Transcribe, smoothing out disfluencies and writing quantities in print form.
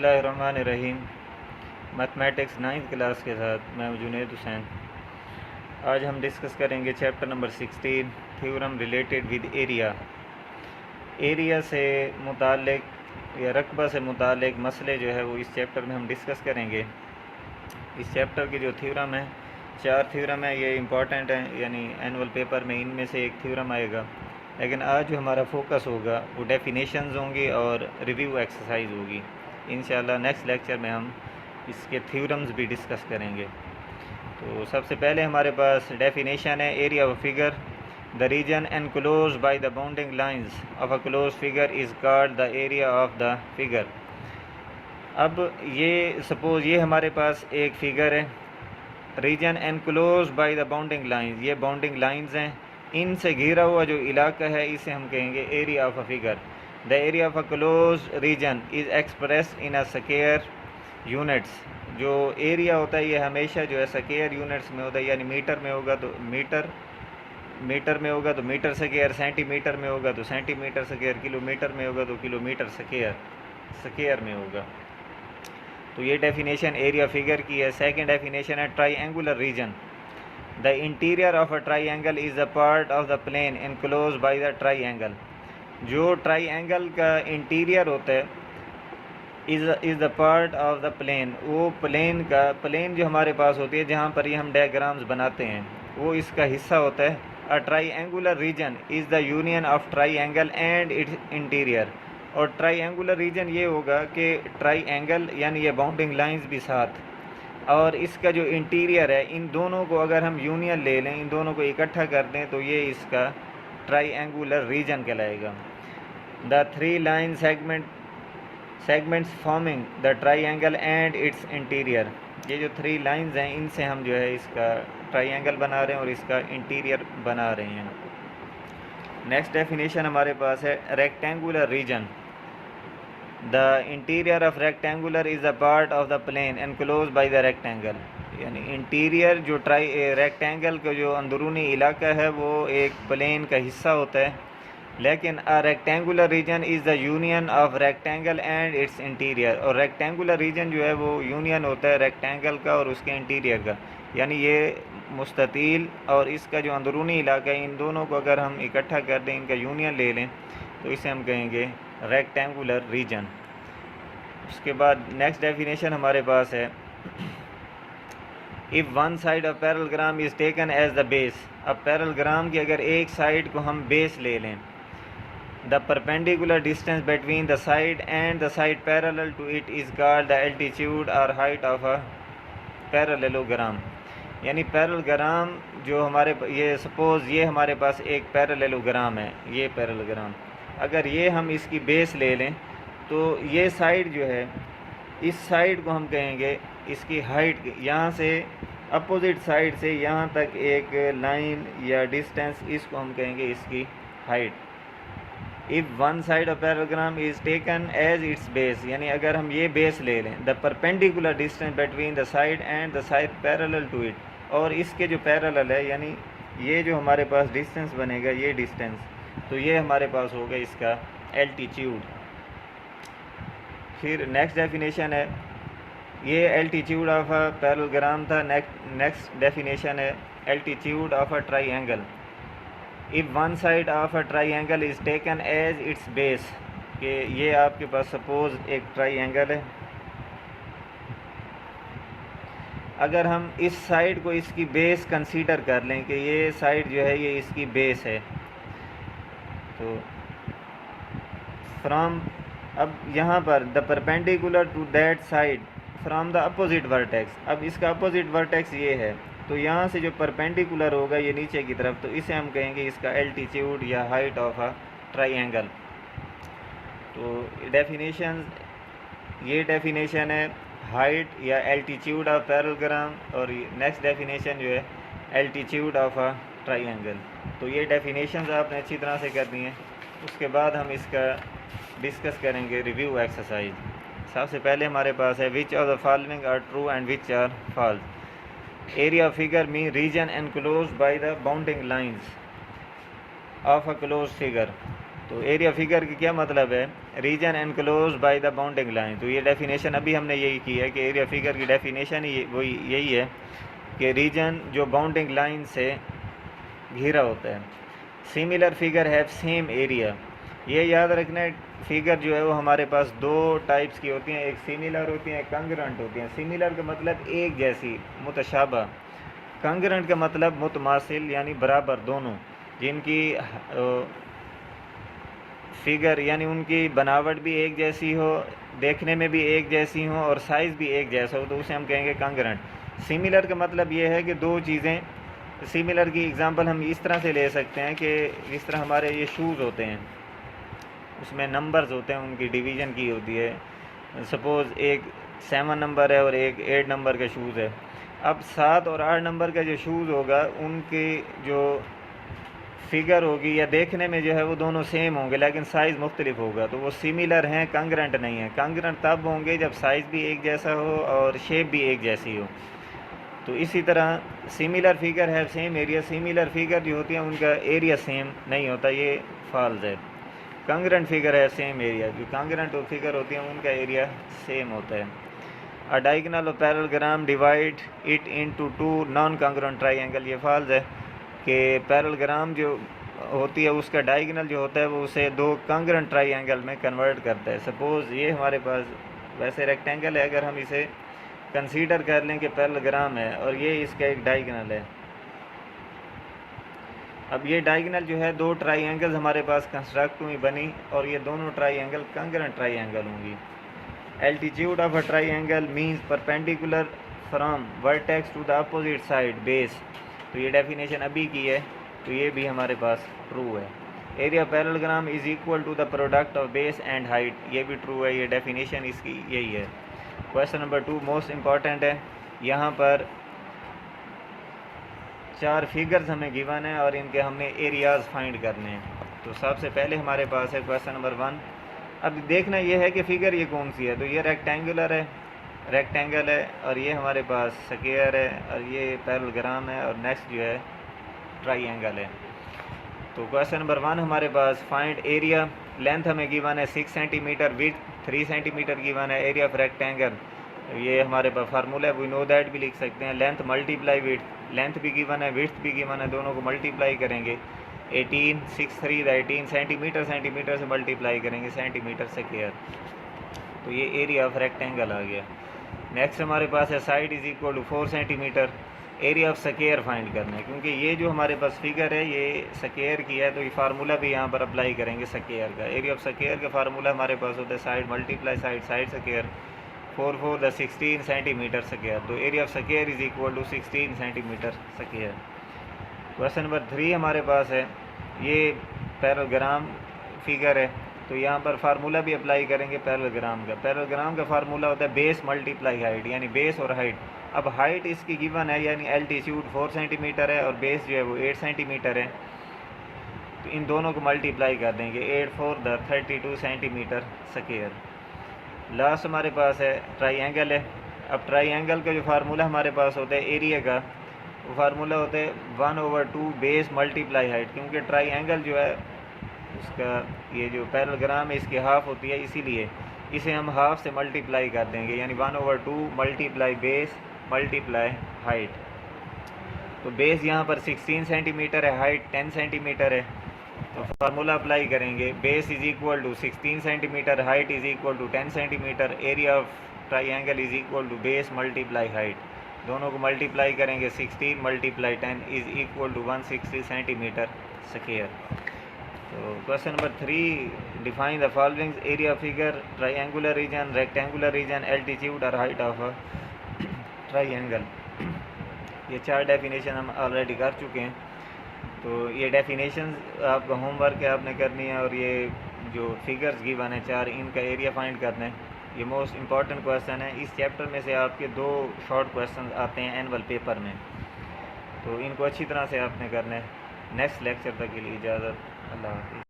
बिस्मिल्लाहिर्रहमानिर्रहीम। Mathematics 9th class के साथ मैं जुनैद हुसैन। आज हम डिस्कस करेंगे chapter number 16, theorem related with area. Area से मुताल्लिक़ या रकबा से मुताल्लिक़ मसले जो है वो इस चैप्टर में हम डिस्कस करेंगे। इस चैप्टर के जो थ्योरम है, 4 थ्योरम है, ये इंपॉर्टेंट हैं, यानी एनुअल पेपर में इनमें से एक थ्योरम आएगा। लेकिन आज जो हमारा फोकस होगा वो डेफिनेशंस होंगी और रिव्यू एक्सरसाइज होगी। इंशाल्लाह नेक्स्ट लेक्चर में हम इसके थ्योरम्स भी डिस्कस करेंगे। तो सबसे पहले हमारे पास डेफिनेशन है area of figure. The region enclosed by the bounding lines of a close figure is called the area of the figure. अब ये सपोज़ ये हमारे पास एक फ़िगर है, region enclosed by the bounding lines, ये बाउंडिंग लाइंस हैं, इनसे घिरा हुआ जो इलाका है इसे हम कहेंगे area of a figure. The area of a close region is express in a square units. जो एरिया होता है ये हमेशा जो है स्क्वायर यूनिट्स में होता है, यानी मीटर में होगा तो मीटर में होगा तो मीटर स्क्वायर, सेंटीमीटर में होगा तो सेंटीमीटर स्क्वायर, किलोमीटर में होगा तो किलोमीटर स्क्वायर में होगा। तो ये डेफिनेशन एरिया फिगर की है। सेकंड डेफिनेशन है triangular region. The interior of a triangle is the part of the plane enclosed by the triangle. जो ट्राइएंगल का इंटीरियर होता है is the part of the plane, वो प्लेन जो हमारे पास होती है जहाँ पर ये हम डायग्राम्स बनाते हैं वो इसका हिस्सा होता है। A triangular region is the union of triangle and its interior. और ट्राइएंगुलर रीजन ये होगा कि ट्राइएंगल यानी ये बाउंडिंग लाइंस भी साथ और इसका जो इंटीरियर है, इन दोनों को अगर हम यूनियन ले लें, इन दोनों को इकट्ठा कर दें तो ये इसका ट्राइएंगुलर रीजन कहलाएगा। The 3 line segments forming the triangle and its interior. ये जो 3 लाइंस हैं इनसे हम जो है इसका ट्राइएंगल बना रहे हैं और इसका इंटीरियर बना रहे हैं। नेक्स्ट डेफिनेशन हमारे पास है rectangular region. The interior of rectangular is a part of the plane enclose by the rectangle. यानी इंटीरियर जो रेक्टेंगल का जो अंदरूनी इलाका है वो एक प्लेन का हिस्सा होता है। लेकिन a rectangular reason is the union of rectangle and its interior. और रेक्टेंगुलर रीजन जो है वो यूनियन होता है रेक्टेंगल का और उसके इंटीरियर का, यानी ये मुस्ततील और इसका जो अंदरूनी इलाका है, इन दोनों को अगर हम इकट्ठा कर दें, इनका यूनियन ले लें तो इसे हम कहेंगे रेक्टेंगुलर रीजन। उसके बाद नेक्स्ट डेफिनेशन हमारे पास है if one side of parallelogram is taken as the base. अब पैरेललोग्राम की अगर एक साइड को हम बेस ले लें, the perpendicular distance between the side and the side parallel to it is called the altitude और हाइट ऑफ अ पैरेललोग्राम। यानी पैरेललोग्राम जो हमारे ये सपोज़ ये हमारे पास एक पैरेललोग्राम है, ये पैरेललोग्राम, अगर ये हम इसकी बेस ले लें तो ये साइड जो है, इस साइड को हम कहेंगे इसकी हाइट, यहाँ से अपोजिट साइड से यहाँ तक एक लाइन या डिस्टेंस, इसको हम कहेंगे इसकी height. If one side of parallelogram is taken as its base, यानी अगर हम ये बेस ले लें, the perpendicular distance between the side and the side parallel to it, और इसके जो पैरेलल है, यानी ये जो हमारे पास डिस्टेंस बनेगा, ये डिस्टेंस, तो ये हमारे पास होगा इसका एल्टीट्यूड। फिर नेक्स्ट डेफिनेशन है, ये एल्टीट्यूड ऑफ अ पैरेललोग्राम था। नेक्स्ट डेफिनेशन है altitude of a triangle. If one side of a triangle is taken as its base, कि ये आपके पास सपोज़ एक ट्राइएंगल है, अगर हम इस साइड को इसकी बेस कंसीडर कर लें कि ये साइड जो है ये इसकी बेस है, तो फ्रॉम, अब यहाँ पर the perpendicular to that side from the opposite vertex, अब इसका अपोजिट वर्टेक्स ये है, तो यहाँ से जो परपेंडिकुलर होगा ये नीचे की तरफ, तो इसे हम कहेंगे इसका एल्टीट्यूड या हाइट ऑफ अ ट्राइएंगल। तो डेफिनेशन, ये डेफिनेशन है हाइट या एल्टीट्यूड ऑफ पैरेललोग्राम, और नेक्स्ट डेफिनेशन जो है एल्टीट्यूड ऑफ अ ट्राइएंगल। तो ये डेफिनेशंस आपने अच्छी तरह से करनी है। उसके बाद हम इसका डिस्कस करेंगे रिव्यू एक्सरसाइज। सबसे पहले हमारे पास है which of the following are true and which are false. Area figure mean region enclosed by the bounding lines of a close figure. तो एरिया फिगर की क्या मतलब है, region enclose by the bounding line. तो ये definition अभी हमने यही की है कि एरिया फिगर की डेफिनेशन ही वही यही है कि रीजन जो बाउंडिंग लाइन से घिरा होता है। Similar figure have same area, ये याद रखना, फिगर जो है वो हमारे पास दो टाइप्स की होती हैं, एक सिमिलर होती हैं, एक कंग्रेंट होती हैं। सिमिलर का मतलब एक जैसी, मुतशाबा। कंग्रेंट का मतलब मुतमासिल यानी बराबर, दोनों, जिनकी फिगर यानी उनकी बनावट भी एक जैसी हो, देखने में भी एक जैसी हो और साइज़ भी एक जैसा हो, तो उसे हम कहेंगे कंग्रेंट। सिमिलर का मतलब ये है कि दो चीज़ें, सिमिलर की एग्जांपल हम इस तरह से ले सकते हैं कि जिस तरह हमारे ये शूज़ होते हैं, उसमें नंबर्स होते हैं, उनकी डिवीज़न की होती है। सपोज़ एक 7 नंबर है और एक 8 नंबर का शूज़ है। अब 7 और 8 नंबर का जो शूज़ होगा, उनकी जो फिगर होगी या देखने में जो है वो दोनों सेम होंगे, लेकिन साइज़ मुख्तलिफ होगा, तो वो सिमिलर हैं, कंग्रेंट नहीं है। कंग्रेंट तब होंगे जब साइज़ भी एक जैसा हो और शेप भी एक जैसी हो। तो इसी तरह सिमिलर फिगर है सेम एरिया, सिमिलर फिगर जो होती है उनका एरिया सेम नहीं होता, ये फॉल्स है। कंग्रेंट फिगर है सेम एरिया, जो कंग्रेंट फिगर होती है उनका एरिया सेम होता है। अ डायगोनल और parallelogram divide it into two non congruent triangle, ये फॉल्स है कि पैरेललोग्राम जो होती है उसका डायगोनल जो होता है वो उसे दो कंग्रेंट ट्राइंगल में कन्वर्ट करता है। सपोज़ ये हमारे पास वैसे रेक्टेंगल है, अगर हम इसे कंसीडर कर लें कि पैरेललोग्राम है और ये इसका एक डायगोनल है। अब ये डायगोनल जो है दो ट्राइंगल्स हमारे पास कंस्ट्रक्ट हुई, बनी, और ये दोनों ट्राइंगल कंग्रेंट ट्राइंगल होंगी। Altitude of a triangle means perpendicular from vertex to the opposite side base. तो ये डेफिनेशन अभी की है, तो ये भी हमारे पास ट्रू है। Area parallelogram is equal to the product of base and height, ये भी ट्रू है, ये डेफिनेशन इसकी यही है। क्वेश्चन नंबर 2 मोस्ट इम्पॉर्टेंट है। यहाँ पर 4 फिगर्स हमें गिवन है और इनके हमने एरियाज़ फाइंड करने हैं। तो सबसे पहले हमारे पास है क्वेश्चन नंबर 1। अब देखना यह है कि फ़िगर ये कौन सी है, तो ये रेक्टेंगुलर है, रेक्टेंगल है, और ये हमारे पास स्क्वायर है, और ये पैरेललोग्राम है, और नेक्स्ट जो है ट्राइंगल है। तो क्वेश्चन नंबर 1 हमारे पास फाइंड एरिया, लेंथ हमें गिवन है 6 सेंटीमीटर, विड्थ 3 सेंटीमीटर गिवन है, एरिया ऑफ रेक्टेंगल ये हमारे पास फार्मूला है, वी नो दैट भी लिख सकते हैं। लेंथ मल्टीप्लाई विड्थ, लेंथ भी गिवन है, विड्थ भी गिवन है, दोनों को मल्टीप्लाई करेंगे 18 6 3 18 सेंटीमीटर, सेंटीमीटर से मल्टीप्लाई करेंगे सेंटीमीटर स्क्वायर, तो ये एरिया ऑफ रेक्टेंगल आ गया। नेक्स्ट हमारे पास है side is equal to 4 centimetre, area of square find करना है, क्योंकि ये जो हमारे पास फिगर है ये स्क्वायर की है, तो ये फार्मूला भी यहाँ पर अप्लाई करेंगे स्क्वायर का। एरिया ऑफ स्क्वायर का फार्मूला हमारे पास होता है side multiply side, side square, 4 4 द 16 सेंटीमीटर स्क्वायर, तो area of square is equal to 16 centimetre square. Question number 3 हमारे पास है, ये पैरेललोग्राम फिगर है, तो यहाँ पर फार्मूला भी अप्लाई करेंगे पैरेललोग्राम का। पैरेललोग्राम का फार्मूला होता है बेस मल्टीप्लाई हाइट, यानी बेस और हाइट। अब हाइट इसकी गिवन है, यानी एल्टीट्यूड 4 सेंटीमीटर है और बेस जो है वो 8 सेंटीमीटर है, तो इन दोनों को मल्टीप्लाई कर देंगे, 8 4 द 32 सेंटीमीटर स्क्वायर। लास्ट हमारे पास है ट्राइंगल है। अब ट्राइंगल का जो फार्मूला हमारे पास होता है एरिया का, वो फार्मूला होता है 1/2 बेस मल्टीप्लाई हाइट, क्योंकि ट्राइंगल जो है उसका ये जो पैरेललोग्राम है इसकी हाफ होती है, इसीलिए इसे हम हाफ से मल्टीप्लाई कर देंगे, यानी 1/2 मल्टीप्लाई बेस मल्टीप्लाई हाइट। तो बेस यहाँ पर 16 सेंटीमीटर है, हाइट 10 सेंटीमीटर है, तो फार्मूला अप्लाई करेंगे, base is equal to 16 centimetre, height is equal to 10 centimetre, area of triangle is equal to base multiply height, दोनों को मल्टीप्लाई करेंगे, 16 multiply 10 is equal to 160 centimetre square. तो question number 3 define the following area figure, triangular region, rectangular region, altitude और height of triangle. ये 4 definition हम already कर चुके हैं, तो ये डेफिनेशन आपका होमवर्क है, आपने करनी है, और ये जो फिगर्स गिवन है 4, इनका एरिया फाइंड करना है। ये मोस्ट इम्पॉर्टेंट क्वेश्चन है, इस चैप्टर में से आपके 2 शॉर्ट क्वेश्चन आते हैं एनुअल पेपर में, तो इनको अच्छी तरह से आपने करना है। नेक्स्ट लेक्चर तक के लिए इजाज़त, अल्लाह हाफ़िज़।